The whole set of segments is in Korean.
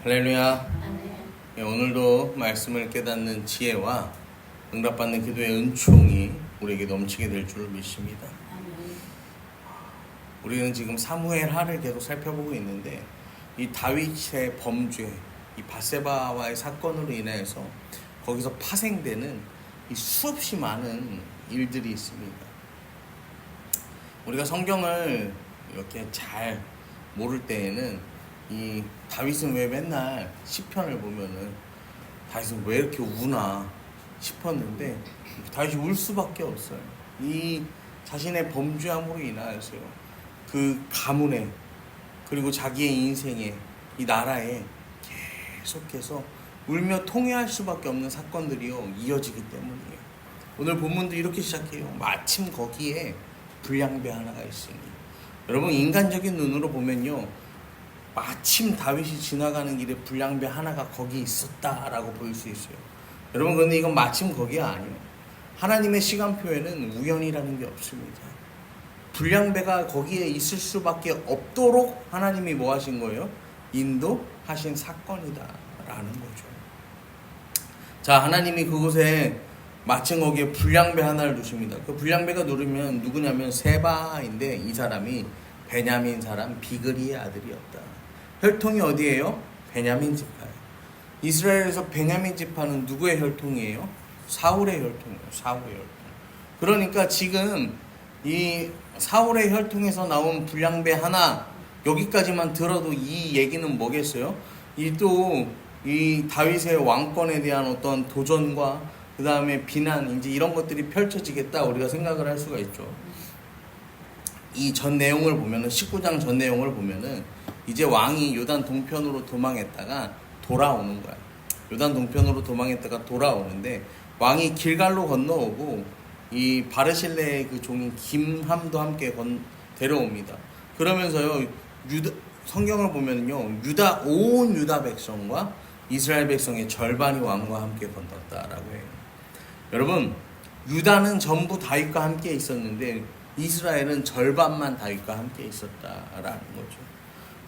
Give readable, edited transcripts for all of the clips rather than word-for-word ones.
할렐루야. 예, 오늘도 말씀을 깨닫는 지혜와 응답받는 기도의 은총이 우리에게 넘치게 될 줄 믿습니다. 우리는 지금 사무엘 하를 계속 살펴보고 있는데 이 다윗의 범죄, 이 바세바와의 사건으로 인해서 거기서 파생되는 이 수없이 많은 일들이 있습니다. 우리가 성경을 이렇게 잘 모를 때에는 이 다윗은 왜 맨날 시편을 보면은 다윗은 왜 이렇게 우나 싶었는데 다윗이 울 수밖에 없어요. 이 자신의 범죄함으로 인하여서요. 그 가문에 그리고 자기의 인생에 이 나라에 계속해서 울며 통회할 수밖에 없는 사건들이요 이어지기 때문이에요. 오늘 본문도 이렇게 시작해요. 마침 거기에 불량배 하나가 있으니. 여러분 인간적인 눈으로 보면요. 마침 다윗이 지나가는 길에 불량배 하나가 거기 있었다라고 보일 수 있어요. 여러분 그런데 이건 마침 거기가 아니에요. 하나님의 시간표에는 우연이라는 게 없습니다. 불량배가 거기에 있을 수밖에 없도록 하나님이 뭐 하신 거예요? 인도하신 사건이다 라는 거죠. 자, 하나님이 그곳에 마침 거기에 불량배 하나를 두십니다. 그 불량배가 누르면 누구냐면 세바인데 이 사람이 베냐민 사람 비그리의 아들이었다. 혈통이 어디예요? 베냐민 지파예요. 이스라엘에서 베냐민 지파는 누구의 혈통이에요? 사울의 혈통이에요. 사울의 혈통. 그러니까 지금 이 사울의 혈통에서 나온 불량배 하나 여기까지만 들어도 이 얘기는 뭐겠어요? 이 다윗의 왕권에 대한 어떤 도전과 그 다음에 비난 이제 이런 것들이 펼쳐지겠다 우리가 생각을 할 수가 있죠. 이 전 내용을 보면은 19장 전 내용을 보면은 이제 왕이 요단 동편으로 도망했다가 돌아오는 거야. 요단 동편으로 도망했다가 돌아오는데 왕이 길갈로 건너오고 이 바르실레의 그 종인 김함도 함께 데려옵니다. 그러면서요 성경을 보면요 온 유다 백성과 이스라엘 백성의 절반이 왕과 함께 건넜다라고 해요. 여러분 유다는 전부 다윗과 함께 있었는데 이스라엘은 절반만 다윗과 함께 있었다라는 거죠.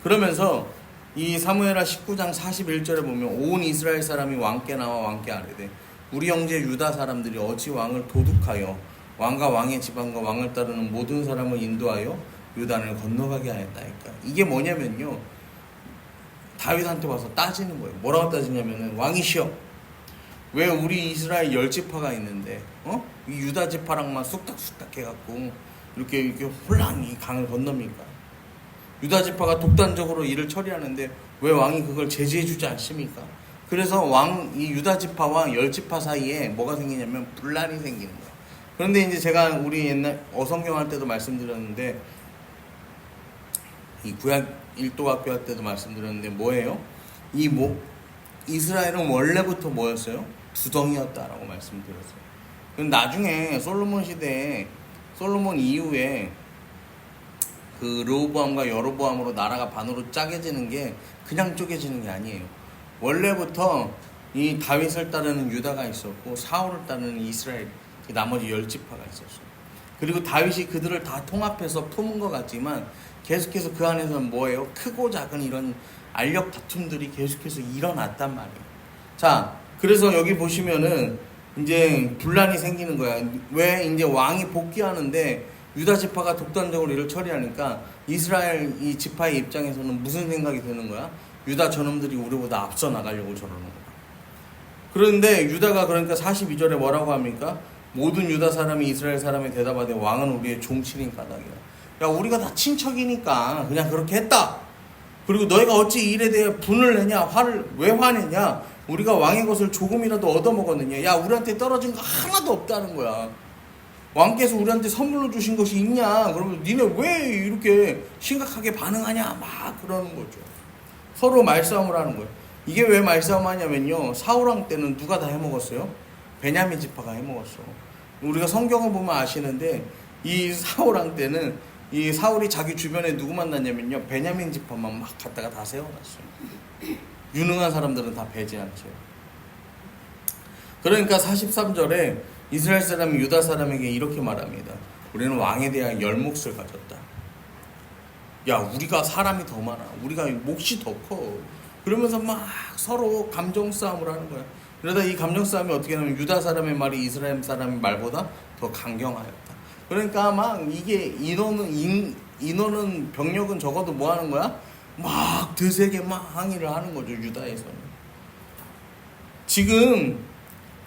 그러면서 이 사무엘하 19장 41절에 보면 온 이스라엘 사람이 왕께 나와 왕께 아뢰되 우리 형제 유다 사람들이 어찌 왕을 도둑하여 왕과 왕의 지방과 왕을 따르는 모든 사람을 인도하여 유단을 건너가게 하였다니까. 이게 뭐냐면요 다윗한테 와서 따지는 거예요. 뭐라고 따지냐면은 왕이시여 왜 우리 이스라엘 10지파가 있는데 이 유다 지파랑만 쑥닥쑥닥 해갖고 이렇게 혼란히 강을 건넙니까? 유다 지파가 독단적으로 일을 처리하는데 왜 왕이 그걸 제지해주지 않습니까? 그래서 이 유다 지파와 10지파 사이에 뭐가 생기냐면 분란이 생기는 거예요. 그런데 이제 제가 우리 옛날 어성경 할 때도 말씀드렸는데 이 구약 일도학교 할 때도 말씀드렸는데 뭐예요? 이스라엘은 원래부터 뭐였어요? 두덩이였다라고 말씀드렸어요. 그럼 나중에 솔로몬 시대에 솔로몬 이후에 그 르호보암과 여로보암으로 나라가 반으로 짜게지는 게 그냥 쪼개지는 게 아니에요. 원래부터 이 다윗을 따르는 유다가 있었고 사울을 따르는 이스라엘 나머지 10지파가 있었어요. 그리고 다윗이 그들을 다 통합해서 품은 것 같지만 계속해서 그 안에서는 뭐예요? 크고 작은 이런 알력 다툼들이 계속해서 일어났단 말이에요. 자, 그래서 여기 보시면은 이제 분란이 생기는 거야. 왜 이제 왕이 복귀하는데 유다 지파가 독단적으로 일을 처리하니까 이스라엘 이 지파의 입장에서는 무슨 생각이 드는 거야? 유다 저놈들이 우리보다 앞서 나가려고 저러는 거야. 그런데 유다가 그러니까 42절에 뭐라고 합니까? 모든 유다 사람이 이스라엘 사람에 대답하되 왕은 우리의 종친인 까닭이야. 야 우리가 다 친척이니까 그냥 그렇게 했다. 그리고 너희가 어찌 이 일에 대해 분을 내냐? 화를 왜 화내냐? 우리가 왕의 것을 조금이라도 얻어먹었느냐? 야 우리한테 떨어진 거 하나도 없다는 거야. 왕께서 우리한테 선물로 주신 것이 있냐? 그러면 니네 왜 이렇게 심각하게 반응하냐? 막 그러는 거죠. 서로 말싸움을 하는 거예요. 이게 왜 말싸움 하냐면요 사울왕 때는 누가 다 해먹었어요? 베냐민 지파가 해먹었어. 우리가 성경을 보면 아시는데 이 사울왕 때는 이 사울이 자기 주변에 누구 만났냐면요 베냐민 지파만 막 갖다가 다 세워놨어요. 유능한 사람들은 다 배제한 채. 그러니까 43절에 이스라엘 사람이 유다 사람에게 이렇게 말합니다. 우리는 왕에 대한 열목을 가졌다. 야 우리가 사람이 더 많아. 우리가 몫이 더 커. 그러면서 막 서로 감정 싸움을 하는 거야. 그러다 이 감정 싸움이 어떻게 하냐면 유다 사람의 말이 이스라엘 사람의 말보다 더 강경하였다. 그러니까 막 이게 인원은 병력은 적어도 뭐 하는 거야? 막 드세게 막 항의를 하는 거죠, 유다에서는. 지금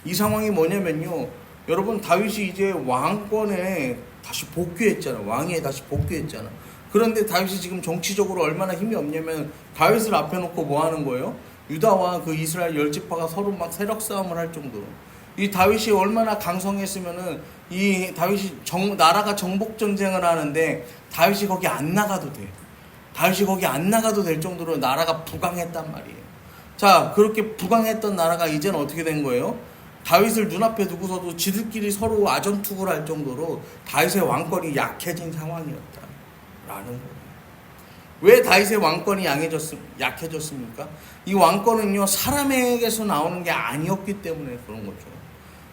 이 상황이 뭐냐면요, 여러분, 다윗이 이제 왕권에 다시 복귀했잖아. 왕위에 다시 복귀했잖아. 그런데 다윗이 지금 정치적으로 얼마나 힘이 없냐면 다윗을 앞에 놓고 뭐 하는 거예요? 유다와 그 이스라엘 열지파가 서로 막 세력 싸움을 할 정도로. 이 다윗이 얼마나 강성했으면은 이 다윗이 나라가 정복 전쟁을 하는데 다윗이 거기 안 나가도 돼. 다윗이 거기 안 나가도 될 정도로 나라가 부강했단 말이에요. 자, 그렇게 부강했던 나라가 이제는 어떻게 된 거예요? 다윗을 눈앞에 두고서도 지들끼리 서로 아전투구를 할 정도로 다윗의 왕권이 약해진 상황이었다라는 거예요. 왜 다윗의 왕권이 약해졌습니까? 이 왕권은요, 사람에게서 나오는 게 아니었기 때문에 그런 거죠.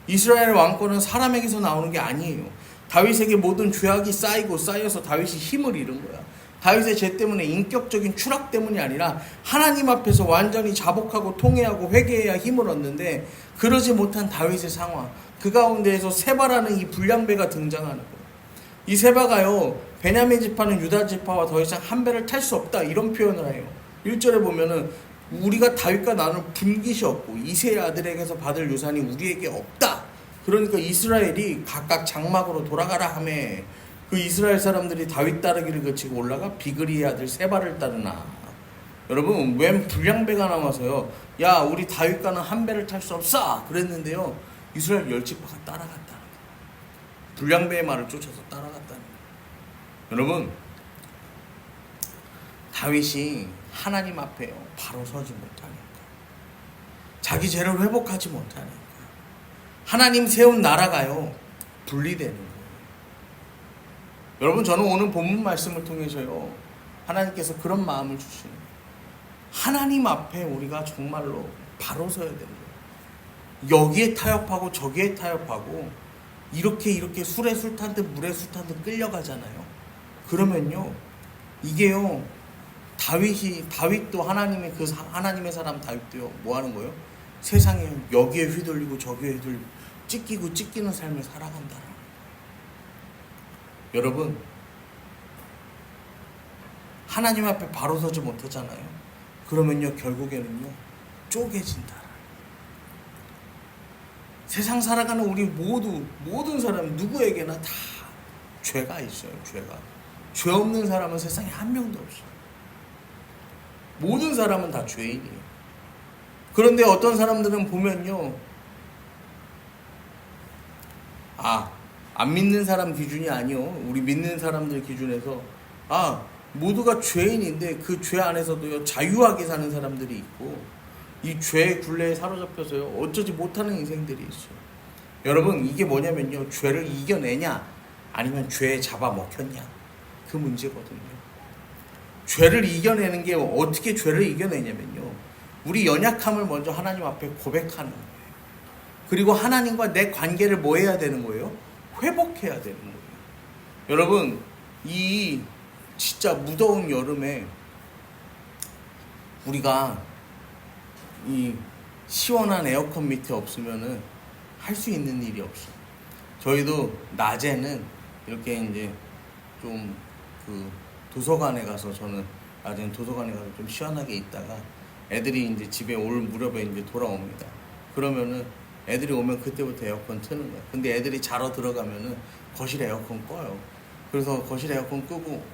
이스라엘 왕권은 사람에게서 나오는 게 아니에요. 다윗에게 모든 죄악이 쌓여서 다윗이 힘을 잃은 거야. 다윗의 죄 때문에, 인격적인 추락 때문이 아니라 하나님 앞에서 완전히 자복하고 통회하고 회개해야 힘을 얻는데 그러지 못한 다윗의 상황, 그 가운데에서 세바라는 이 불량배가 등장하는 거예요. 이 세바가요, 베냐민 지파는 유다 지파와 더 이상 한 배를 탈 수 없다, 이런 표현을 해요. 1절에 보면은 우리가 다윗과 나눌 분깃이 없고 이새의 아들에게서 받을 유산이 우리에게 없다. 그러니까 이스라엘이 각각 장막으로 돌아가라 하매 그 이스라엘 사람들이 다윗 따르기를 그치고 올라가 비그리의 아들 세바를 따르나. 여러분, 웬 불량배가 나와서요, 야, 우리 다윗과는 한 배를 탈 수 없어 그랬는데요, 이스라엘 열지파가 따라갔다는 거예요. 불량배의 말을 쫓아서 따라갔다는 거예요. 여러분, 다윗이 하나님 앞에 바로 서지 못하니까, 자기 죄를 회복하지 못하니까 하나님 세운 나라가요 분리되는 거예요. 여러분, 저는 오늘 본문 말씀을 통해서요, 하나님께서 그런 마음을 주시는 거예요. 하나님 앞에 우리가 정말로 바로 서야 되는 거예요. 여기에 타협하고 저기에 타협하고 이렇게 술에 술 탄 듯 물에 술 탄 듯 끌려가잖아요. 그러면요, 이게요, 다윗도 하나님의 사람 다윗도요, 뭐 하는 거예요? 세상에 여기에 휘둘리고 저기에 휘둘리고 찢기는 삶을 살아간다. 여러분, 하나님 앞에 바로 서지 못하잖아요. 그러면요, 결국에는요, 쪼개진다. 세상 살아가는 우리 모든 사람 누구에게나 다 죄가 있어요. 죄 없는 사람은 세상에 한 명도 없어요. 모든 사람은 다 죄인이에요. 그런데 어떤 사람들은 보면요, 안 믿는 사람 기준이 아니요, 우리 믿는 사람들 기준에서 모두가 죄인인데 그 죄 안에서도요, 자유하게 사는 사람들이 있고 이 죄의 굴레에 사로잡혀서요, 어쩌지 못하는 인생들이 있어요. 여러분, 이게 뭐냐면요, 죄를 이겨내냐 아니면 죄에 잡아먹혔냐, 그 문제거든요. 죄를 이겨내는 게 어떻게 죄를 이겨내냐면요, 우리 연약함을 먼저 하나님 앞에 고백하는 거예요. 그리고 하나님과 내 관계를 뭐 해야 되는 거예요? 회복해야 되는 거예요. 여러분, 이 진짜 무더운 여름에 우리가 이 시원한 에어컨 밑에 없으면은 할 수 있는 일이 없어. 저희도 낮에는 이렇게 이제 좀 그 도서관에 가서, 저는 낮에는 도서관에 가서 좀 시원하게 있다가 애들이 이제 집에 올 무렵에 이제 돌아옵니다. 그러면은 애들이 오면 그때부터 에어컨 트는 거야. 근데 애들이 자러 들어가면은 거실에 에어컨 꺼요. 그래서 거실 에어컨 끄고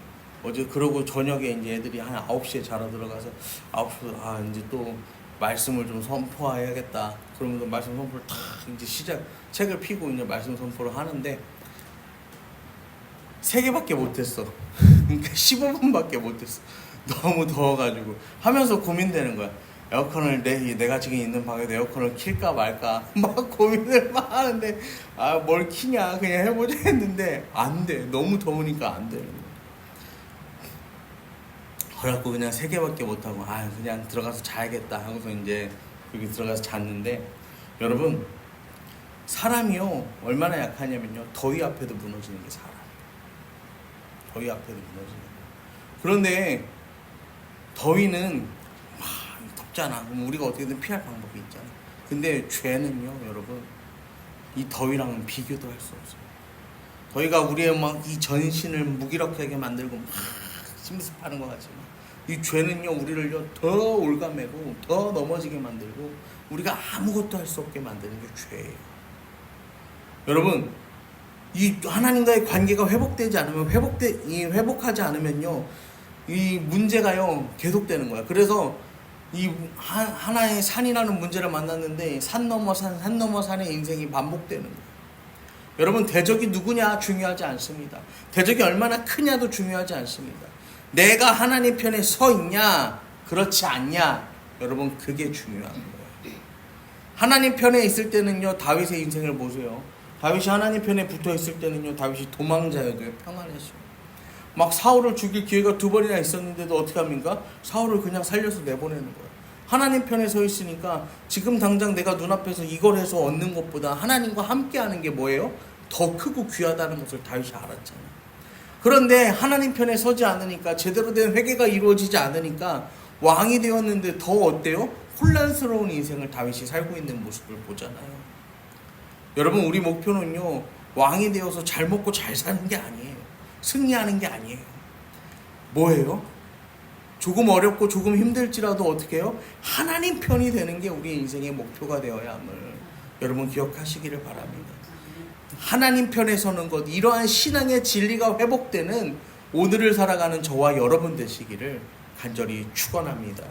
그러고 저녁에 이제 애들이 한 9시에 자러 들어가서 9시 이제 또 말씀을 좀 선포해야겠다. 그러면서 말씀 선포를 탁 이제 책을 펴고 이제 말씀 선포를 하는데 3개밖에 못했어. 그러니까 15분밖에 못했어. 너무 더워가지고 하면서 고민되는 거야. 에어컨을 내가 지금 있는 방에도 에어컨을 킬까 말까 막 고민을 막 하는데 뭘 키냐, 그냥 해보자 했는데 안 돼. 너무 더우니까 안 되는 거야. 그래갖고 그냥 3개밖에 못하고 그냥 들어가서 자야겠다 하고서 이제 여기 들어가서 잤는데, 여러분, 사람이요 얼마나 약하냐면요, 더위 앞에도 무너지는 게 사람. 더위 앞에도 무너지는 거예요. 그런데 더위는 춥잖아. 그럼 우리가 어떻게든 피할 방법이 있잖아. 근데 죄는요, 여러분, 이 더위랑은 비교도 할 수 없어요. 더위가 우리의 막 이 전신을 무기력하게 만들고 막 심습하는 것 같지만, 이 죄는요, 우리를요 더 올가매고 더 넘어지게 만들고 우리가 아무것도 할 수 없게 만드는 게 죄예요. 여러분, 이 하나님과의 관계가 회복되지 않으면 회복하지 않으면요, 이 문제가요 계속되는 거야. 그래서 이 하나의 산이라는 문제를 만났는데 산 넘어 산의 인생이 반복되는 거예요. 여러분, 대적이 누구냐 중요하지 않습니다. 대적이 얼마나 크냐도 중요하지 않습니다. 내가 하나님 편에 서 있냐 그렇지 않냐, 여러분, 그게 중요한 거예요. 하나님 편에 있을 때는요, 다윗의 인생을 보세요. 다윗이 하나님 편에 붙어 있을 때는요, 다윗이 도망자여도요 평안했어요. 막 사울을 죽일 기회가 2번이나 있었는데도 어떻게 합니까? 사울을 그냥 살려서 내보내는 거예요. 하나님 편에 서 있으니까 지금 당장 내가 눈앞에서 이걸 해서 얻는 것보다 하나님과 함께하는 게 뭐예요? 더 크고 귀하다는 것을 다윗이 알았잖아요. 그런데 하나님 편에 서지 않으니까, 제대로 된 회개가 이루어지지 않으니까 왕이 되었는데 더 어때요? 혼란스러운 인생을 다윗이 살고 있는 모습을 보잖아요. 여러분, 우리 목표는요, 왕이 되어서 잘 먹고 잘 사는 게 아니에요. 승리하는 게 아니에요. 뭐예요? 조금 어렵고 조금 힘들지라도 어떻게 해요? 하나님 편이 되는 게 우리 인생의 목표가 되어야 함을 여러분 기억하시기를 바랍니다. 하나님 편에 서는 것, 이러한 신앙의 진리가 회복되는 오늘을 살아가는 저와 여러분 되시기를 간절히 축원합니다.